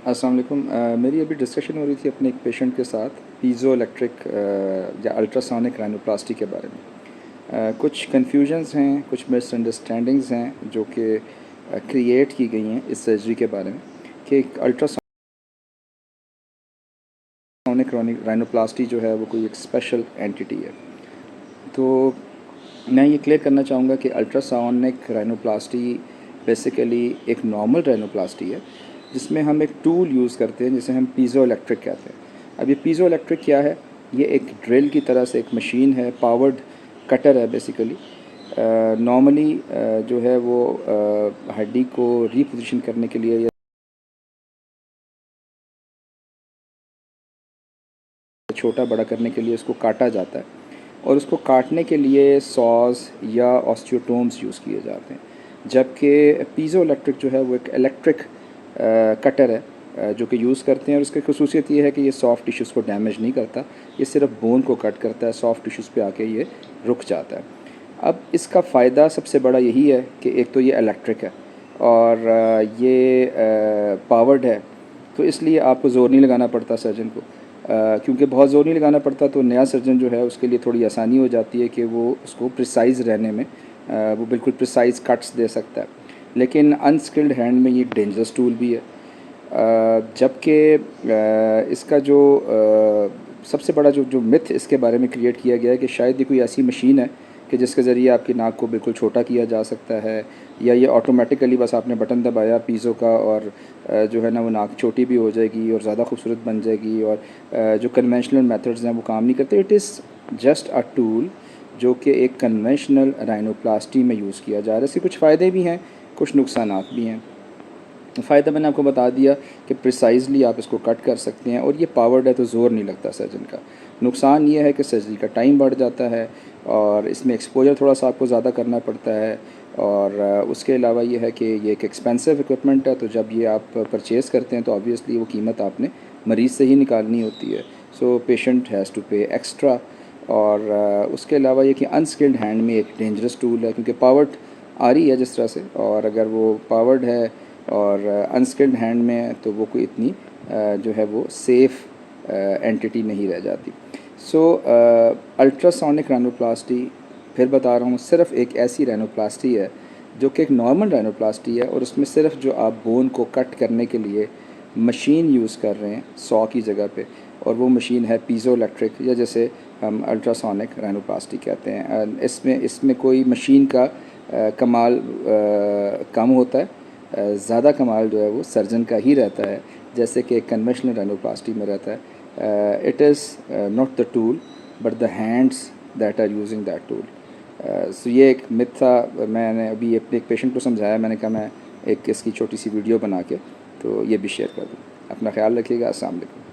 अस्सलाम वालेकुम। मेरी अभी डिस्कशन हो रही थी अपने एक पेशेंट के साथ पीज़ो इलेक्ट्रिक या अल्ट्रासोनिक राइनोप्लास्टी के बारे में। कुछ कन्फ्यूजन्स हैं, कुछ मिसअंडरस्टैंडिंग्स हैं जो कि क्रिएट की गई हैं इस सर्जरी के बारे में कि अल्ट्रासोनिक राइनोप्लास्टी जो है वो कोई एक स्पेशल एंटिटी है। तो मैं ये क्लियर करना चाहूँगा कि अल्ट्रासोनिक राइनोप्लास्टी बेसिकली एक नॉर्मल राइनोप्लास्टी है जिसमें हम एक टूल यूज़ करते हैं जिसे हम पीज़ो इलेक्ट्रिक कहते हैं। अब ये पीज़ो इलेक्ट्रिक क्या है? ये एक ड्रिल की तरह से एक मशीन है, पावर्ड कटर है बेसिकली। नॉर्मली जो है वो हड्डी को रीपोजिशन करने के लिए या छोटा बड़ा करने के लिए उसको काटा जाता है, और उसको काटने के लिए सॉज या ऑस्टियोटोम्स यूज़ किए जाते हैं। जबकि पीज़ो इलेक्ट्रिक जो है वो एक इलेक्ट्रिक कटर है जो कि यूज़ करते हैं, और उसकी खसूसियत ये है कि ये सॉफ्ट टिश्यूज़ को डैमेज नहीं करता, ये सिर्फ बोन को कट करता है, सॉफ्ट टिश्यूज़ पे आके ये रुक जाता है। अब इसका फ़ायदा सबसे बड़ा यही है कि एक तो ये इलेक्ट्रिक है और ये पावर्ड है, तो इसलिए आपको ज़ोर नहीं लगाना पड़ता सर्जन को। क्योंकि बहुत ज़ोर नहीं लगाना पड़ता तो नया सर्जन जो है उसके लिए थोड़ी आसानी हो जाती है कि वो उसको प्रिसाइज़ रहने में वो बिल्कुल प्रिसाइज़ कट्स दे सकता है। लेकिन अनस्किल्ड हैंड में ये डेंजरस टूल भी है। जबकि इसका जो सबसे बड़ा जो मिथ इसके बारे में क्रिएट किया गया है कि शायद ये कोई ऐसी मशीन है कि जिसके ज़रिए आपकी नाक को बिल्कुल छोटा किया जा सकता है, या ये ऑटोमेटिकली बस आपने बटन दबाया पीज़ो का और जो है ना वो नाक छोटी भी हो जाएगी और ज़्यादा खूबसूरत बन जाएगी, और जो कन्वेंशनल मेथड्स हैं वो काम नहीं करते। It is just a tool जो कि एक कन्वेंशनल राइनोप्लास्टी में यूज़ किया जा रहा है। इसके कुछ फ़ायदे भी हैं, कुछ नुकसानात भी हैं। फ़ायदा मैंने आपको बता दिया कि प्रिसाइज़ली आप इसको कट कर सकते हैं, और ये पावर्ड है तो ज़ोर नहीं लगता सर्जन का। नुकसान ये है कि सर्जरी का टाइम बढ़ जाता है और इसमें एक्सपोजर थोड़ा सा आपको ज़्यादा करना पड़ता है, और उसके अलावा ये है कि ये एक एक्सपेंसिव इक्विपमेंट है, तो जब ये आप परचेज़ करते हैं तो ऑब्वियसली वो कीमत आपने मरीज़ से ही निकालनी होती है। सो पेशेंट हैज़ टू पे एक्स्ट्रा। और उसके अलावा ये कि अनस्किल्ड हैंड में एक डेंजरस टूल है, क्योंकि पावर्ड आ रही है जिस तरह से, और अगर वो पावर्ड है और अनस्किल्ड हैंड में है तो वो कोई इतनी जो है वो सेफ़ एंटिटी नहीं रह जाती। सो अल्ट्रासोनिक राइनोप्लास्टी, फिर बता रहा हूँ, सिर्फ एक ऐसी राइनोप्लास्टी है जो कि एक नॉर्मल राइनोप्लास्टी है, और उसमें सिर्फ जो आप बोन को कट करने के लिए मशीन यूज़ कर रहे हैं 100 की जगह पे, और वो मशीन है पीज़ो इलेक्ट्रिक, या जैसे हम अल्ट्रासोनिक राइनोप्लास्टी कहते हैं। इसमें कोई मशीन का कमाल कम होता है, ज़्यादा कमाल जो है वो सर्जन का ही रहता है, जैसे कि कन्वेंशनल राइनोप्लास्टी में रहता है। It is not the tool but the hands that are using that tool. So ये एक मिथ था, मैंने अभी अपने एक पेशेंट को समझाया, मैंने कहा मैं एक इसकी छोटी सी वीडियो बना के तो ये भी शेयर कर दूँ। अपना ख्याल रखिएगा। अस्सलाम वालेकुम।